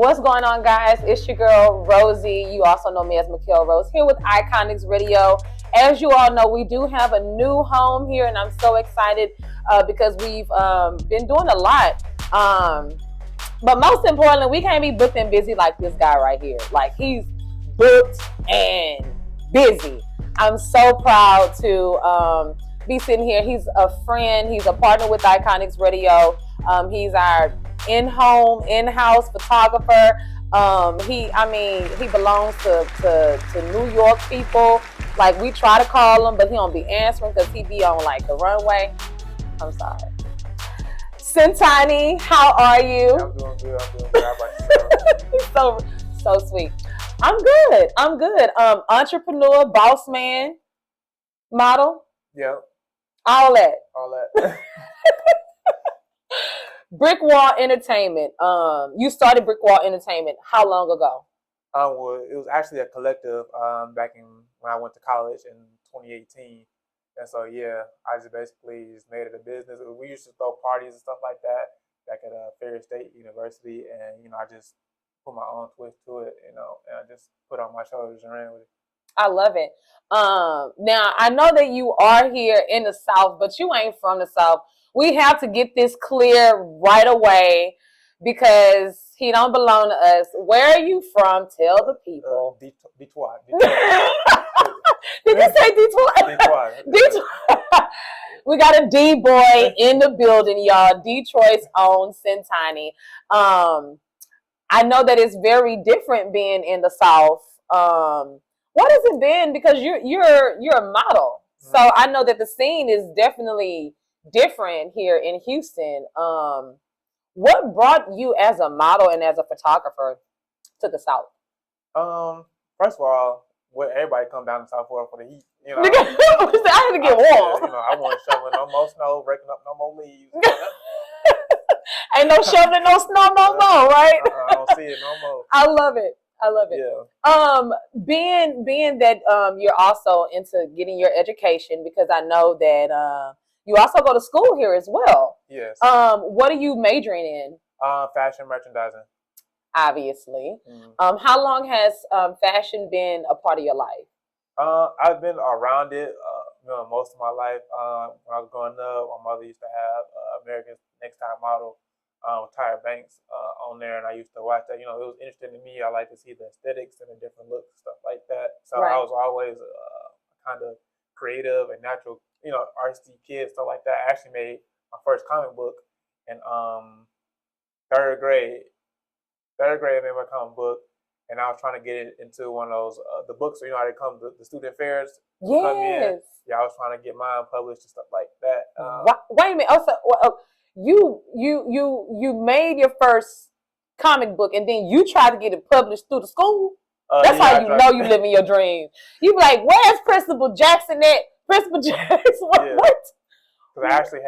What's going on, guys? It's your girl, Rosie. You also know me as Mikhail Rose, here with Iconix Radio. As you all know, we do have a new home here, and I'm so excited because we've been doing a lot. But most importantly, we can't be booked and busy like this guy right here. Like, he's booked and busy. I'm so proud to be sitting here. He's a friend. He's a partner with Iconix Radio. He's our in-house photographer. He belongs to New York people. Like, we try to call him, but he don't be answering because he be on like the runway. I'm sorry. Centannii, how are you? I'm doing good. How about yourself? so sweet. I'm good. Entrepreneur, boss man, model. Yep. All that. Brick Wall Entertainment. You started Brick Wall Entertainment how long ago? Well, it was actually a collective back when I went to college in 2018. And so, yeah, I just basically made it a business. We used to throw parties and stuff like that back at Ferris State University. And, I just put my own twist to it, and I just put on my shoulders and ran with it. I love it. Now, I know that you are here in the South, but you ain't from the South. We have to get this clear right away because he don't belong to us. Where are you from? Tell the people. Detroit. Did you say Detroit? Detroit. We got a D-boy in the building, y'all. Detroit's own Centannii. I know that it's very different being in the South. What has it been? Because you're a model, so I know that the scene is definitely different here in Houston. What brought you as a model and as a photographer to the South? First of all, what everybody come down to South Florida for the heat. I had to get warm. I wasn't shoveling no more snow, breaking up no more leaves. Ain't no shoveling no snow no more, right? I don't see it no more. I love it. Yeah. Being that you're also into getting your education, because I know that you also go to school here as well. Yes. What are you majoring in? Fashion merchandising. Obviously. Mm-hmm. How long has fashion been a part of your life? I've been around it most of my life. When I was growing up, my mother used to have America's Next Top Model with Tyra Banks on there, and I used to watch that. It was interesting to me. I like to see the aesthetics and the different looks, stuff like that. So right. I was always kind of creative and natural, artsy kid, stuff like that. I actually made my first comic book in third grade. I made my comic book, and I was trying to get it into one of those the books. How they come the student fairs. Yes. Come in. Yeah, I was trying to get mine published and stuff like that. Wait a minute. Also, you made your first comic book, and then you tried to get it published through the school. That's how you know you living your dream. You be like, "Where's Principal Jackson at?" Principal Jackson. What? Because I actually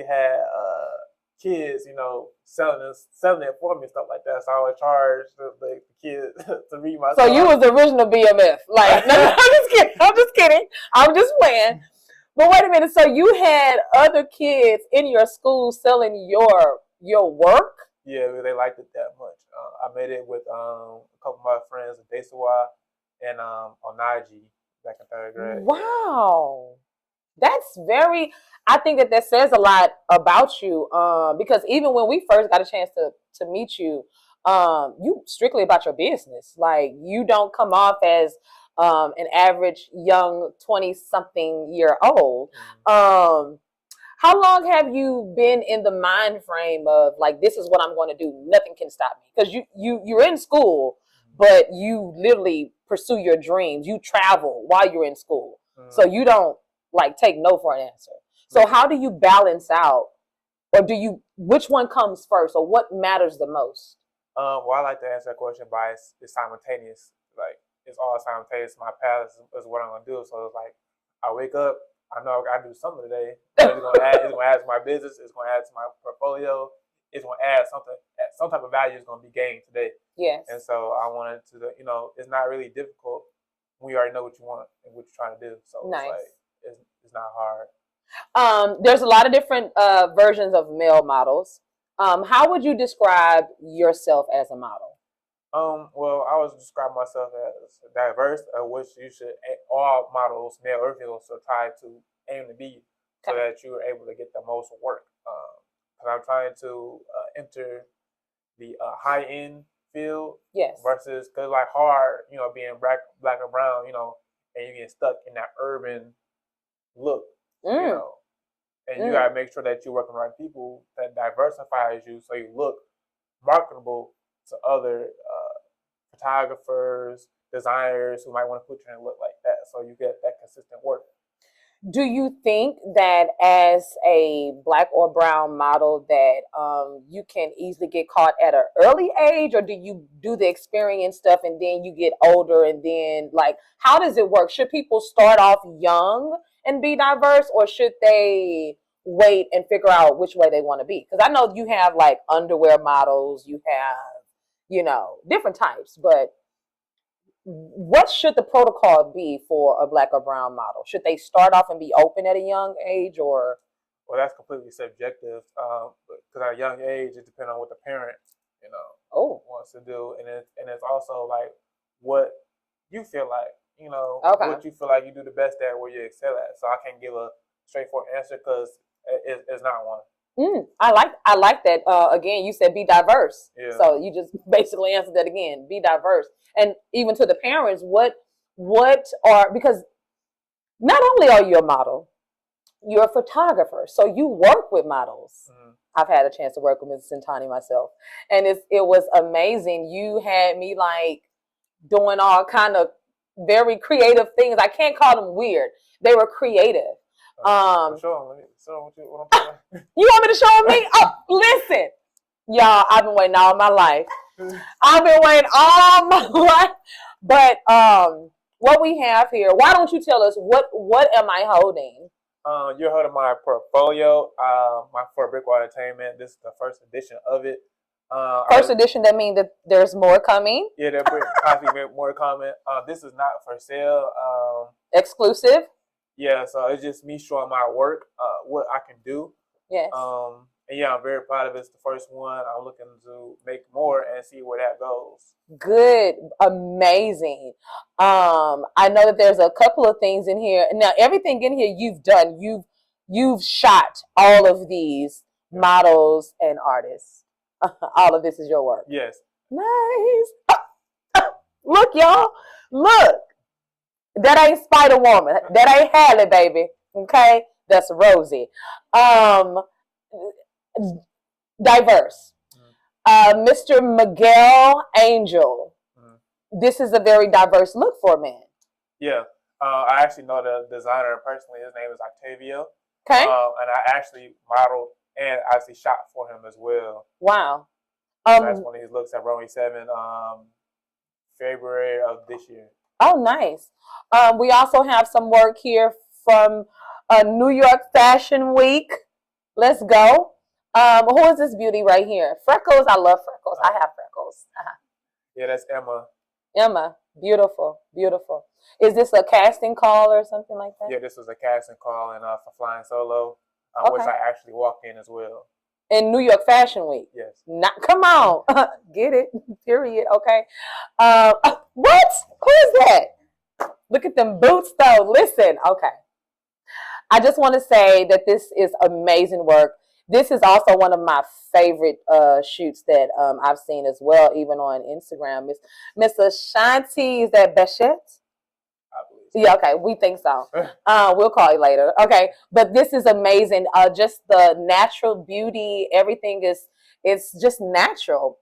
had kids, selling it for me and stuff like that. So I would charge the kids to read my. So you was the original BMF. Like, no, I'm just kidding. I'm just playing. But wait a minute. So you had other kids in your school selling your work? Yeah, they liked it that much. I made it with a couple of my friends, Desawa and Onaji, back in third grade. Wow. That's I think that says a lot about you, because even when we first got a chance to meet you, you strictly about your business. Like, you don't come off as an average young 20-something-year-old. Mm-hmm. How long have you been in the mind frame of, like, this is what I'm going to do, nothing can stop me? Because you're in school, but you literally pursue your dreams. You travel while you're in school. Mm-hmm. So you don't, take no for an answer. So how do you balance out, or which one comes first, or what matters the most? Well, I like to answer that question by it's simultaneous. Like, it's all simultaneous. My path is what I'm going to do. So it's like, I wake up, I know I got to do something today. It's going to add to my business. It's going to add to my portfolio. It's going to add something. Some type of value is going to be gained today. Yes. And so I wanted to, it's not really difficult when you already know what you want and what you're trying to do. So nice. It's not hard. There's a lot of different versions of male models. How would you describe yourself as a model? Well, I would describe myself as diverse, which you should all models, male or female, should try to aim to be, so Okay. that you're able to get the most work. Because I'm trying to enter the high end field Yes. versus because like hard, being black or brown, and you get stuck in that urban look, Mm. and you gotta make sure that you're working with the right people that diversifies you, so you look marketable to other photographers, designers who might want to put you in a look like that, so you get that consistent work. Do you think that as a black or brown model that you can easily get caught at an early age, or do you do the experience stuff and then you get older and then like how does it work? Should people start off young and be diverse, or should they wait and figure out which way they want to be? Because I know you have like underwear models, you have different types, but what should the protocol be for a black or brown model? Should they start off and be open at a young age, or? Well, that's completely subjective. Because at a young age, it depends on what the parent, wants to do, and it's also like what you feel like, Okay. what you feel like you do the best at, where you excel at. So I can't give a straightforward answer because it's not one. I like that. Again, you said be diverse. Yeah. So you just basically answered that again. Be diverse, and even to the parents, what are, because not only are you a model, you're a photographer, so you work with models. Mm-hmm. I've had a chance to work with Ms. Centannii myself, and it was amazing. You had me like doing all kind of very creative things. I can't call them weird. They were creative. Show what I'm doing. You want me to show me? Oh, listen, y'all. I've been waiting all my life. I've been waiting all my life. But what we have here? Why don't you tell us what am I holding? You're holding my portfolio, my For Brickwa Entertainment. This is the first edition of it. First edition. That means that there's more coming. Yeah, there'll possibly more coming. This is not for sale. Exclusive. Yeah, so it's just me showing my work, what I can do. Yes. And yeah, I'm very proud of it. It's the first one. I'm looking to make more and see where that goes. Good. Amazing. I know that there's a couple of things in here. Now, everything in here you've done. You've shot all of these models and artists. All of this is your work. Yes. Nice. Look, y'all. Look. That ain't Spider-Woman. That ain't Halle, baby. Okay? That's Rosie. Diverse. Mr. Miguel Angel. This is a very diverse look for a man. Yeah. I actually know the designer personally. His name is Octavio. Okay. And I actually modeled and actually shot for him as well. Wow. That's one of his looks at Runway 7, February of this year. Oh, nice. We also have some work here from New York Fashion Week. Let's go. Who is this beauty right here? Freckles. I love freckles. I have freckles. Yeah, that's Emma. Emma. Beautiful. Beautiful. Is this a casting call or something like that? Yeah, this was a casting call and for Flying Solo, which I actually walked in as well. In New York Fashion Week? Yes. Come on. Get it. Period. Okay. What? Who is that? Look at them boots, though. Listen. Okay. I just want to say that this is amazing work. This is also one of my favorite shoots that I've seen as well, even on Instagram. Miss Ashanti, is that Bechette? I believe so. Yeah, okay, we think so. We'll call you later. Okay, but this is amazing. Just the natural beauty, everything it's just natural.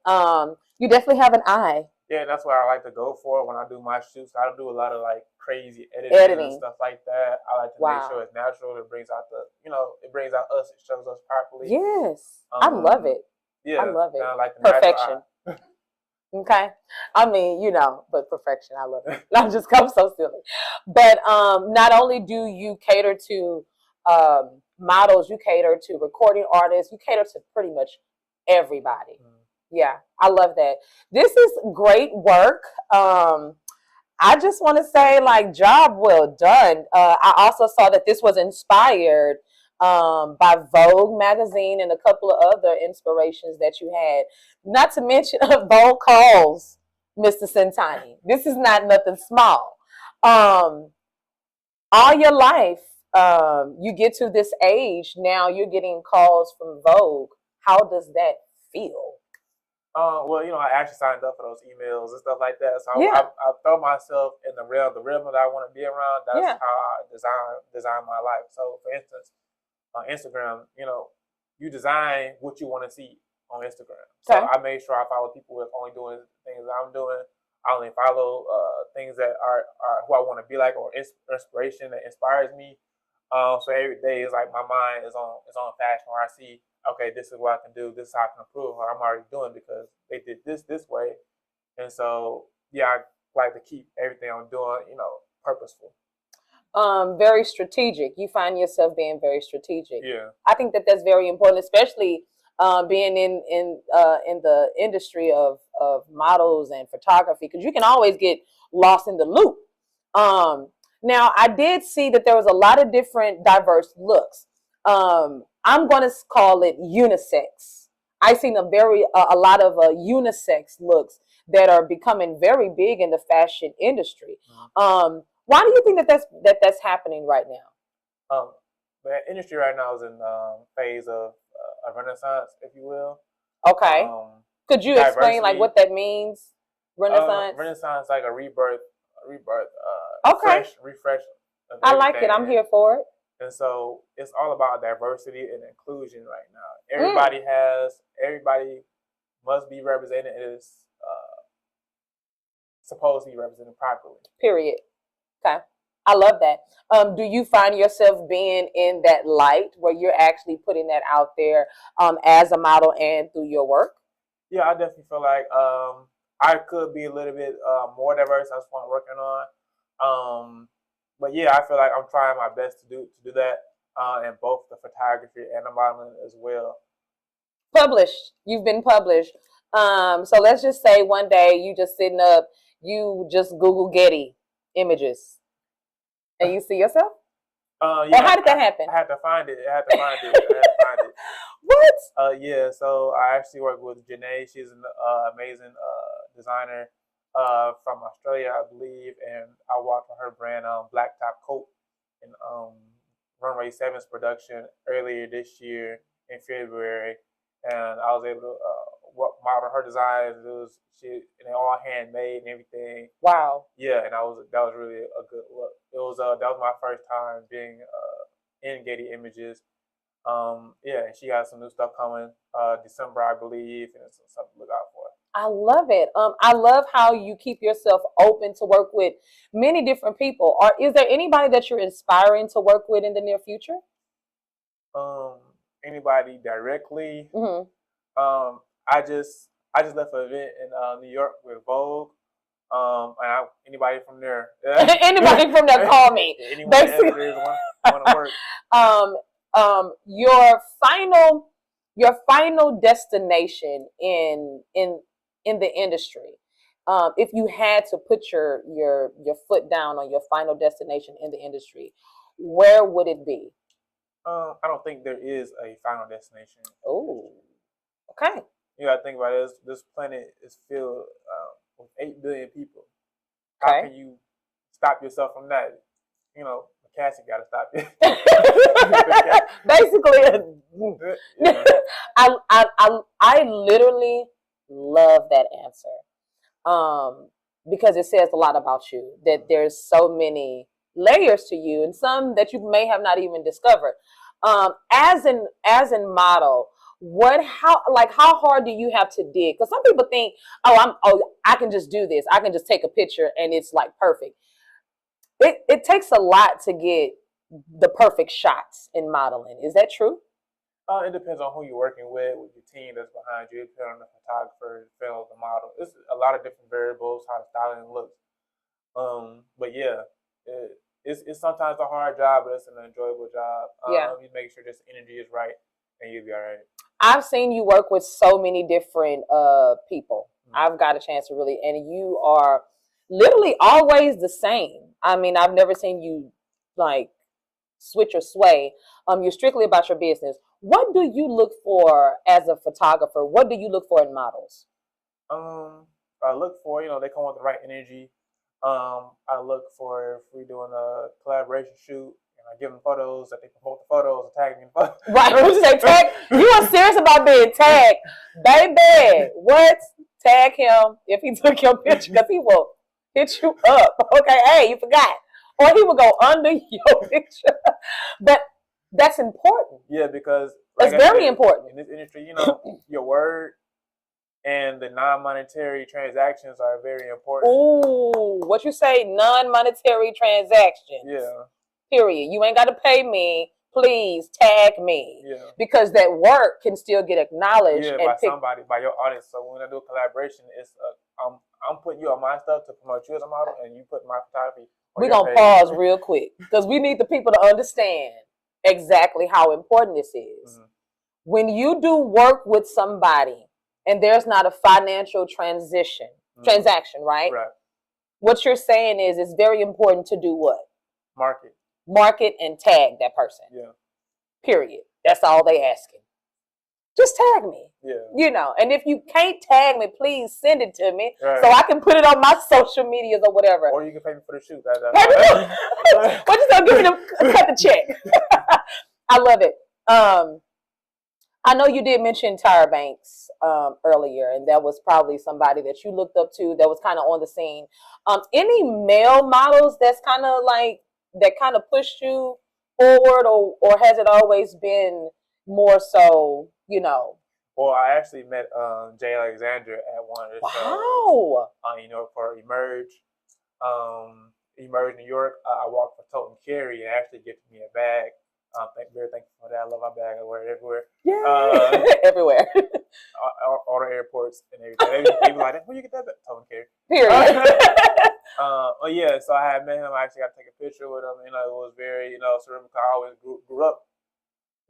You definitely have an eye. Yeah, that's what I like to go for when I do my shoots. I don't do a lot of like crazy editing and stuff like that. I like to make sure it's natural. It brings out it brings out us. It shows us properly. Yes, I love it. Yeah, I love it. I like the perfection. Okay, I mean, but perfection. I love it. I'm so silly. But not only do you cater to models, you cater to recording artists. You cater to pretty much everybody. Yeah, I love that. This is great work. I just want to say, job well done. I also saw that this was inspired by Vogue magazine and a couple of other inspirations that you had. Not to mention, Vogue calls Mr. Centannii. This is not nothing small. All your life, you get to this age, now you're getting calls from Vogue. How does that feel? Well, I actually signed up for those emails and stuff like that. So Yeah. I throw myself in the realm that I want to be around. That's Yeah. how I design my life. So, for instance, on Instagram, you design what you want to see on Instagram. So Okay. I made sure I follow people with only doing things that I'm doing. I only follow things that are who I want to be like, or inspiration that inspires me. So every day is like my mind is on fashion, where I see, okay, this is what I can do, this is how I can improve what I'm already doing because they did this way. And so I like to keep everything I'm doing, purposeful. Very strategic. You find yourself being very strategic. Yeah. I think that that's very important, especially being in the industry of models and photography, because you can always get lost in the loop. Now, I did see that there was a lot of different diverse looks. I'm going to call it unisex. I've seen a lot of unisex looks that are becoming very big in the fashion industry. Why do you think that that's happening right now? The industry right now is in phase of a renaissance, if you will. Okay. Could you explain like what that means? Renaissance. Renaissance, like a rebirth. Okay. Refresh. I like it. I'm here for it. And so it's all about diversity and inclusion right now. Everybody must be represented and is supposed to be represented properly. Period. Okay. I love that. Do you find yourself being in that light where you're actually putting that out there as a model and through your work? Yeah, I definitely feel like I could be a little bit more diverse. That's what I'm working on. But yeah, I feel like I'm trying my best to do that in both the photography and the modeling as well. Published. You've been published. So let's just say one day you just sitting up, you just Google Getty images, and you see yourself. Yeah, or how did that happen? I had to find it. I had to find it. What? Yeah. So I actually work with Janae. She's an amazing designer from Australia, I believe, and I worked on her brand Black Top Coat in Runway 7's production earlier this year in February, and I was able to model her designs. And all handmade and everything. Wow. Yeah, and that was really a good look. It was that was my first time being in Getty Images. Yeah, and she has some new stuff coming December, I believe, and it's something to look out for. I love it. I love how you keep yourself open to work with many different people. Or is there anybody that you're inspiring to work with in the near future? Anybody directly? Mm-hmm. I just left an event in New York with Vogue. And anybody from there? Anybody from there, call me. Anyone want to work? Your final destination in the industry. If you had to put your foot down on your final destination in the industry, where would it be? I don't think there is a final destination. Oh, okay. You gotta think about it. This planet is filled with 8 billion people. Okay. How can you stop yourself from that? The casting got to stop you. Basically, I literally love that answer because it says a lot about you. That there's so many layers to you, and some that you may have not even discovered. As in model. How hard do you have to dig? Because some people think, I can just do this. I can just take a picture and it's like perfect. It takes a lot to get the perfect shots in modeling. Is that true? It depends on who you're working with your team that's behind you. It depends on the photographer, the film, the model. It's a lot of different variables, how the styling looks. But yeah, it's sometimes a hard job, but it's an enjoyable job. You make sure this energy is right, and you'll be all right. I've seen you work with so many different people. Mm-hmm. I've got a chance to really, and you are literally always the same. I mean, I've never seen you like switch or sway. You're strictly about your business. What do you look for as a photographer? What do you look for in models? I look for, they come with the right energy. I look for if we're doing a collaboration shoot, and I give them photos, that they promote the photos, and tag me in the photos. Right, when you say tag, you are serious about being tagged, baby. What? Tag him if he took your picture, because he will hit you up. Okay, hey, you forgot, or he will go under your picture. But that's important. Yeah, because that's very important in this industry. Your word and the non-monetary transactions are very important. Ooh, what you say? Non-monetary transactions. Yeah. Period. You ain't got to pay me. Please tag me. Yeah. Because that work can still get acknowledged. Yeah, by somebody, by your audience. So when I do a collaboration, it's I'm putting you on my stuff to promote you as a model, and you put my photography. We're gonna pause real quick because we need the people to understand exactly how important this is. Mm-hmm. When you do work with somebody and there's not a financial transaction, right? Right. What you're saying is it's very important to do what? Market and tag that person. Yeah. Period. That's all they asking. Just tag me. Yeah. And if you can't tag me, please send it to me right. so I can put it on my social medias or whatever. Or you can pay me for the shoot. What you gonna give me to cut the check? I love it. I know you did mention Tyra Banks earlier, and that was probably somebody that you looked up to that was kind of on the scene. Any male models that's kind of like that kind of pushed you forward, or has it always been more so, Well, I actually met Jay Alexander at one of the shows. For Emerge. Emerge New York. I walked for Totem Carry and actually gifted me a bag. Very thankful for that. I love my bag. I wear it everywhere. Yeah, everywhere. All the airports and everything. They be like, where you get that bag? Totem Carry. Period. Yeah, so I had met him. I actually got to take a picture with him. It was very, surreal. I always grew up,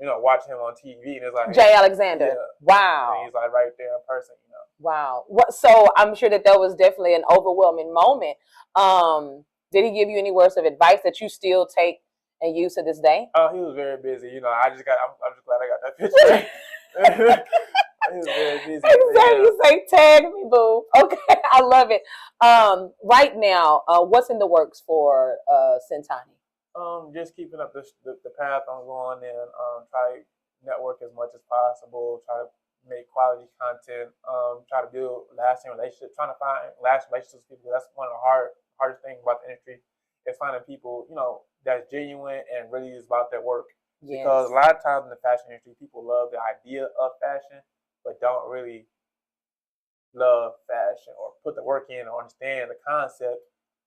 watching him on TV. And it's like Jay Alexander. Yeah. Wow. And he's like right there in person, Wow. So I'm sure that was definitely an overwhelming moment. Did he give you any words of advice that you still take and use to this day? Oh, he was very busy. I'm just glad I got that picture. He was very busy. Exactly. You say tag me, boo. Okay, I love it. Right now, what's in the works for Centannii? Just keeping up the path I'm going in. Try to network as much as possible. Try to make quality content. Try to build lasting relationships. Trying to find lasting relationships with people. That's one of the hardest things about the industry. Is finding people, that's genuine and really is about their work. Yes. Because a lot of times in the fashion industry, people love the idea of fashion, but don't really love fashion or put the work in or understand the concept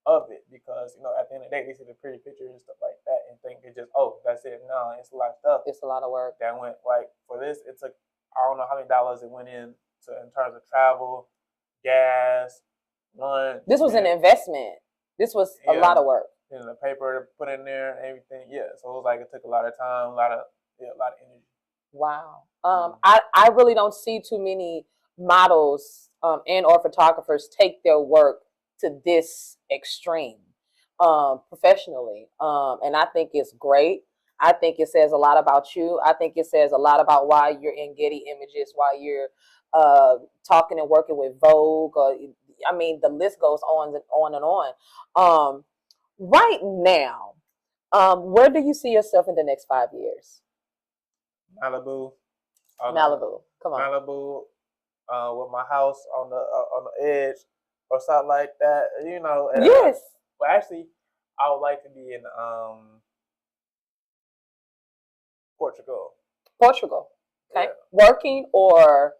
of it. Because, at the end of the day, they see the pretty pictures and stuff like that and think it's just, that's it. No, it's a lot of stuff. It's a lot of work. That went, for this, it took, I don't know how many dollars it went in terms of travel, gas, lunch. This was an investment. This was a lot of work. And the paper to put in there and everything. Yeah. So it was like it took a lot of time, a lot of energy. Wow. I really don't see too many models and or photographers take their work to this extreme professionally. And I think it's great. I think it says a lot about you. I think it says a lot about why you're in Getty Images, why you're talking and working with Vogue. The list goes on and on. Right now, where do you see yourself in the next 5 years? Malibu. Malibu. Come on. Malibu, with my house on the edge or something like that. Yes. But actually, I would like to be in Portugal. Portugal. Okay. Yeah. Working or?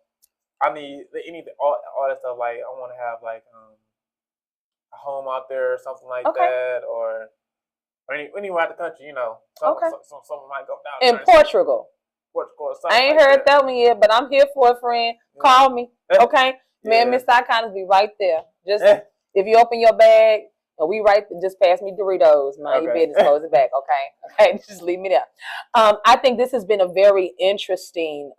All that stuff. Like I want to have a home out there or something like that, or anywhere out the country, something might go down. In Portugal. Or something. I ain't heard that one yet, but I'm here for it, friend. Yeah. Call me, okay? Yeah. Man, Mr.Iconix be right there. Just if you open your bag and we just pass me Doritos, mind your business, close it back, okay? Okay, just leave me there. I think this has been a very interesting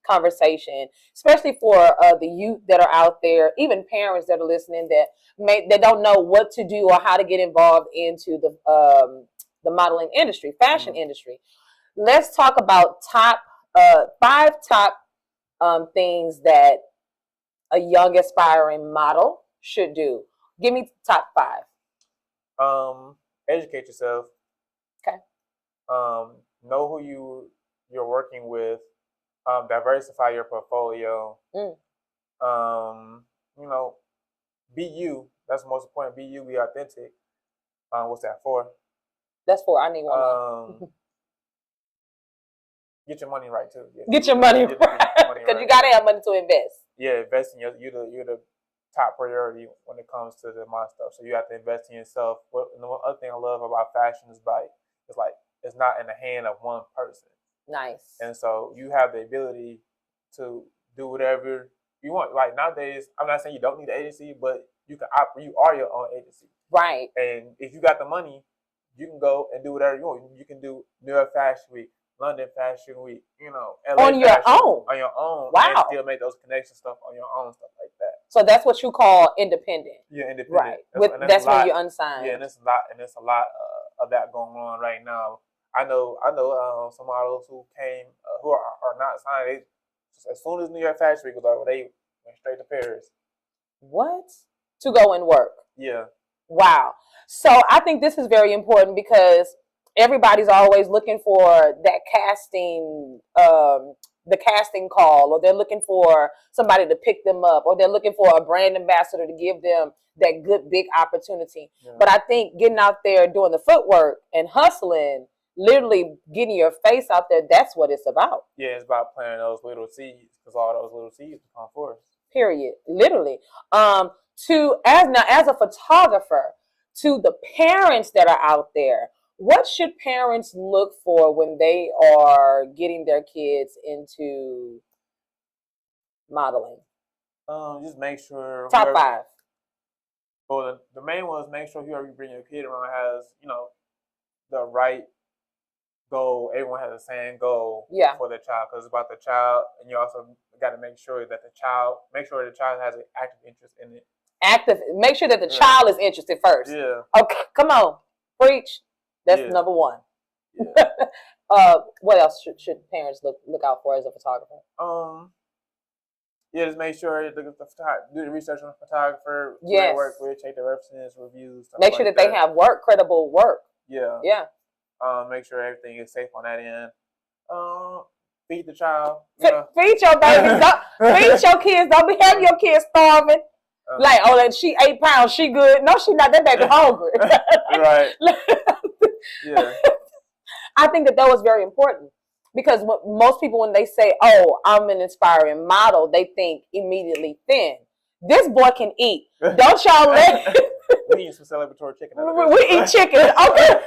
conversation, especially for the youth that are out there, even parents that are listening that don't know what to do or how to get involved into the the modeling industry, fashion industry. Let's talk about five top things that a young aspiring model should do. Give me top 5. Educate yourself. Okay. Know who you're working with. Diversify your portfolio. Be you. That's the most important. Be you. Be authentic. What's that for? That's 4. I need one more. Get your money right too. Get your money right, because you gotta have money to invest. Yeah, invest in you're the top priority when it comes to the mod stuff. So you have to invest in yourself. And the other thing I love about fashion is it's not in the hand of one person. Nice. And so you have the ability to do whatever you want. Like nowadays, I'm not saying you don't need an agency, but you are your own agency. Right. And if you got the money, you can go and do whatever you want. You can do New York Fashion Week, London Fashion Week, LA on your own. On your own. Wow. And still make those connection stuff on your own, stuff like that. So that's what you call independent. Yeah, independent. Right. That's when you're unsigned. Yeah, and there's a lot of that going on right now. I know some models who came who are not signed. As soon as New York Fashion Week was over, they went straight to Paris. What? To go and work. Yeah. Wow. So I think this is very important because everybody's always looking for that casting, the casting call, or they're looking for somebody to pick them up, or they're looking for a brand ambassador to give them that good big opportunity. Yeah. But I think getting out there doing the footwork and hustling, literally getting your face out there, that's what it's about. Yeah, it's about planting those little seeds, because all those little seeds become forests. Period. Literally. As a photographer, to the parents that are out there, what should parents look for when they are getting their kids into modeling? Just make sure top 5. Well, the main one is make sure whoever you bring your kid around has, the right goal. Everyone has the same goal for their child, because it's about the child, and you also got to make sure that the child has an active interest in it. Make sure that the child is interested first. Yeah. Okay, come on, preach. That's number 1. Yeah. What else should parents look out for as a photographer? Just make sure do the research on the photographer. Yes. Work with, check the references, reviews. Make sure that they have credible work. Yeah. Yeah. Make sure everything is safe on that end. Feed the child. Feed your babies. Feed your kids. Don't have your kids starving. She 8 pounds, she good. No, she not. That baby hungry. Right. Yeah. I think that was very important, because most people, when they say, "Oh, I'm an aspiring model," they think immediately thin. This boy can eat. Don't y'all let. We eat some celebratory chicken. We eat chicken. Okay.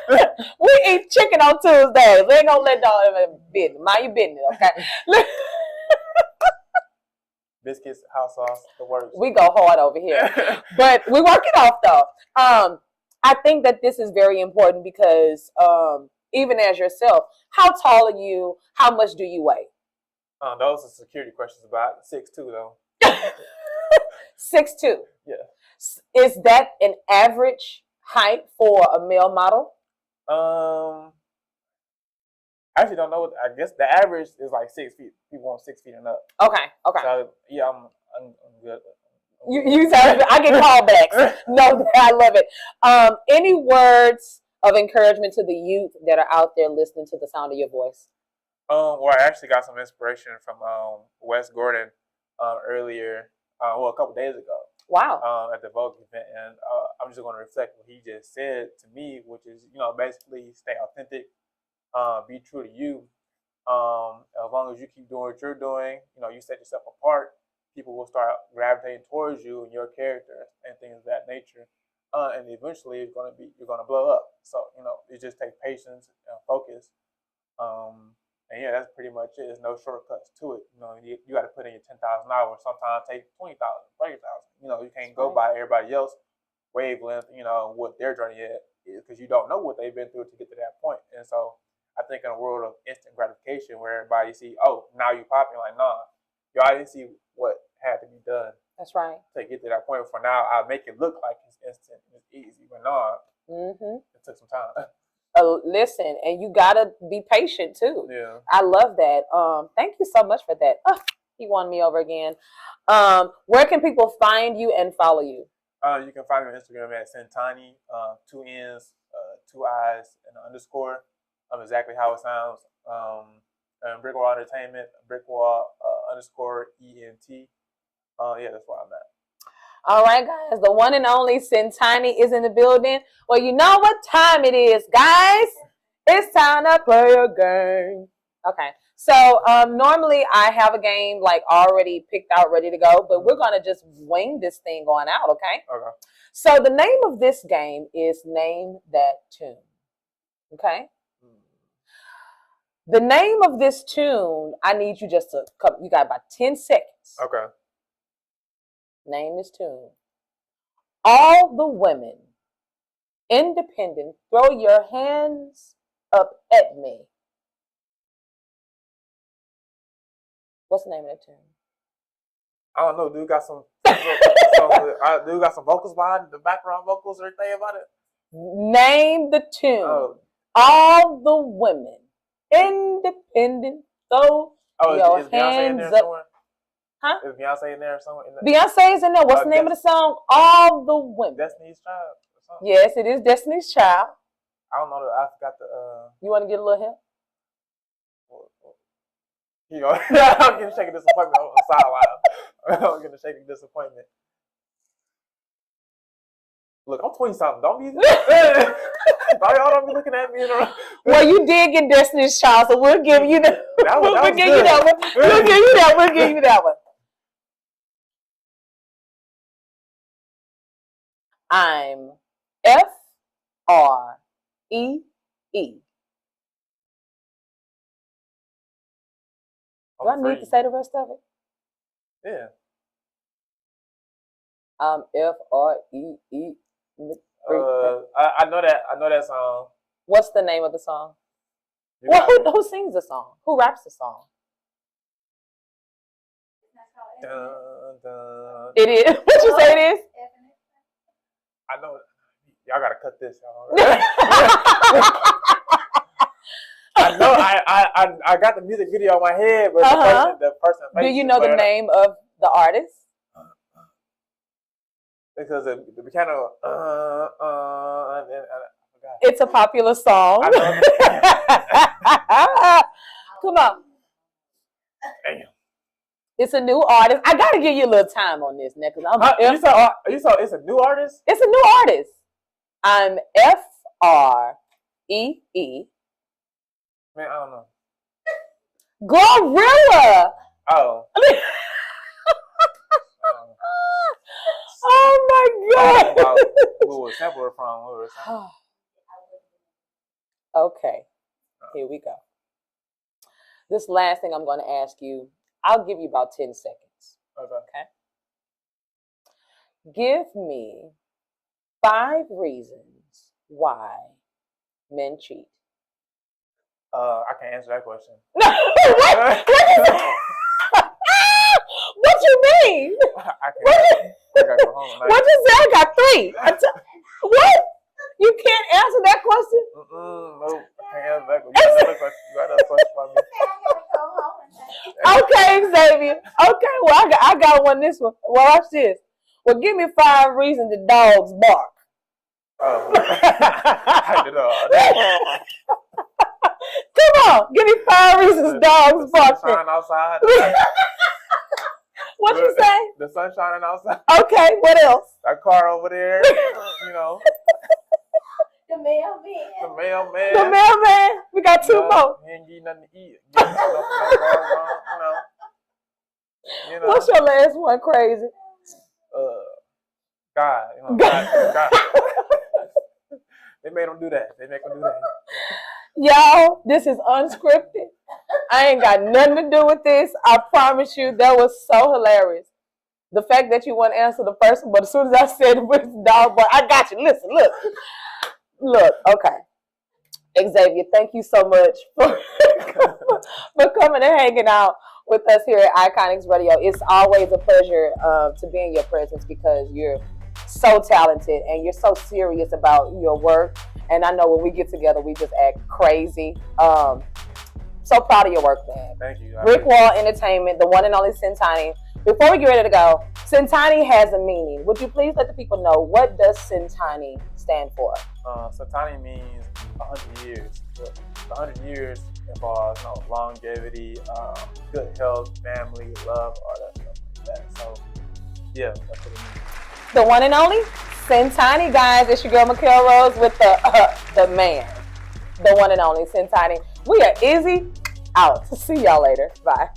We eat chicken on Tuesdays. We ain't gonna let y'all business. Mind your business, okay? Biscuits, hot sauce, the works. We go hard over here. But we work it off though. I think that this is very important because even as yourself, how tall are you? How much do you weigh? Those are security questions about 6'2" though. 6'2". Yeah. Is that an average height for a male model? I actually don't know. I guess the average is like 6 feet. People want 6 feet and up. Okay. So yeah, I'm good. You said I get callbacks. No, I love it. Any words of encouragement to the youth that are out there listening to the sound of your voice? Well, I actually got some inspiration from Wes Gordon earlier. A couple days ago. Wow. At the Vogue event, and I'm just going to reflect what he just said to me, which is, basically stay authentic, be true to you. As long as you keep doing what you're doing, you set yourself apart, people will start gravitating towards you and your character and things of that nature. And eventually you're going to blow up. So, it just takes patience and focus. And yeah, that's pretty much it. There's no shortcuts to it. You got to put in your 10,000 hours. Sometimes take 20,000, 30,000. You can't go by everybody else wavelength, what their journey is, because you don't know what they've been through to get to that point. And so I think in a world of instant gratification where everybody see, oh, now you popping, like, nah, you already see what had to be done. That's right. To get to that point. For now, I'll make it look like it's instant, it's easy, but nah, it took some time. Listen, and you gotta be patient too. Yeah. I love that. Thank you so much for that. Oh, he won me over again. Where can people find you and follow you? You can find me on Instagram at Centannii, 2 N's, 2 I's, and an underscore. Exactly how it sounds. Brickwall Entertainment, Brickwall underscore ENT. Yeah, that's where I'm at. All right, guys. The one and only Centannii is in the building. Well, you know what time it is, guys. It's time to play a game. Okay. So normally I have a game like already picked out, ready to go, but we're gonna just wing this thing going out. Okay. Okay. So the name of this game is Name That Tune. Okay. The name of this tune, I need you just to come. You got about 10 seconds. Okay. Name this tune. All the women, independent, throw your hands up at me. What's the name of that tune? I don't know. Dude got some vocals behind the background vocals or anything about it? Name the tune. Oh. All the women, independent, throw your is Beyonce in there hands up. somewhere? Huh? Is Beyonce in there somewhere? Beyonce is in there. What's the name of the song? All the women. Destiny's Child or something? Yes, it is Destiny's Child. I don't know. I forgot the. You want to get a little help? You know, I'm getting shaking disappointment on the sideline. I'm getting shaking disappointment. Look, I'm 20-something. Don't be. Y'all don't be looking at me. Well, you did get Destiny's Child, so we'll give you that. We'll give you that one. We'll give you that. We'll give you that one. I'm FREE. Do I need to say the rest of it? Yeah. I'm FREE. I know that song. What's the name of the song? Well, who sings the song? Who raps the song? Dun, dun. It is. What you say it is? I know. Y'all gotta cut this, y'all. I know. I got the music video in my head, but the person. Do you know the name of the artist? Because the piano. I forgot. It's a popular song. I know. Come on. Damn. It's a new artist. I gotta give you a little time on this now, because you saw it's a new artist? It's a new artist. I'm FREE. Man, I don't know. Gorilla. Oh. Oh my God. Who was sample from? Okay. Here we go. This last thing I'm going to ask you, I'll give you about 10 seconds. Okay. Give me 5 reasons why men cheat. I can't answer that question. No, what you mean? I gotta go home. What you say? I got 3. What? You can't answer that question? Nope. I can't answer that question. You got another question for me? Okay, Xavier. Okay, well, I got one this one. Well, watch this. Well, give me 5 reasons the dogs bark. Oh. Come on, give me 5 reasons dogs bark. Sunshine outside. What you say? The sun shining outside. Okay, what else? That car over there, you know. The mailman. The mailman. The mailman. We got 2 more. He ain't getting nothing to eat. You know. What's your last one, crazy? God. You know, God. They made him do that. Y'all, this is unscripted. I ain't got nothing to do with this. I promise you, that was so hilarious. The fact that you want to answer the first one, but as soon as I said it was dog, but I got you. Listen, look. Okay, Xavier, thank you so much for coming and hanging out with us here at Iconix Radio. It's always a pleasure to be in your presence because you're so talented and you're so serious about your work. And I know when we get together, we just act crazy. So proud of your work, man. Thank you. Brick Wall Entertainment, the one and only Centannii. Before we get ready to go, Centannii has a meaning. Would you please let the people know, what does Centannii stand for? Centannii means 100 years. 100 years involves longevity, good health, family, love, all that stuff like that. So, yeah, that's what it means. The one and only Centannii, guys. It's your girl, Mikhail Rose, with the man. The one and only Centannii. We are Izzy out. See y'all later. Bye.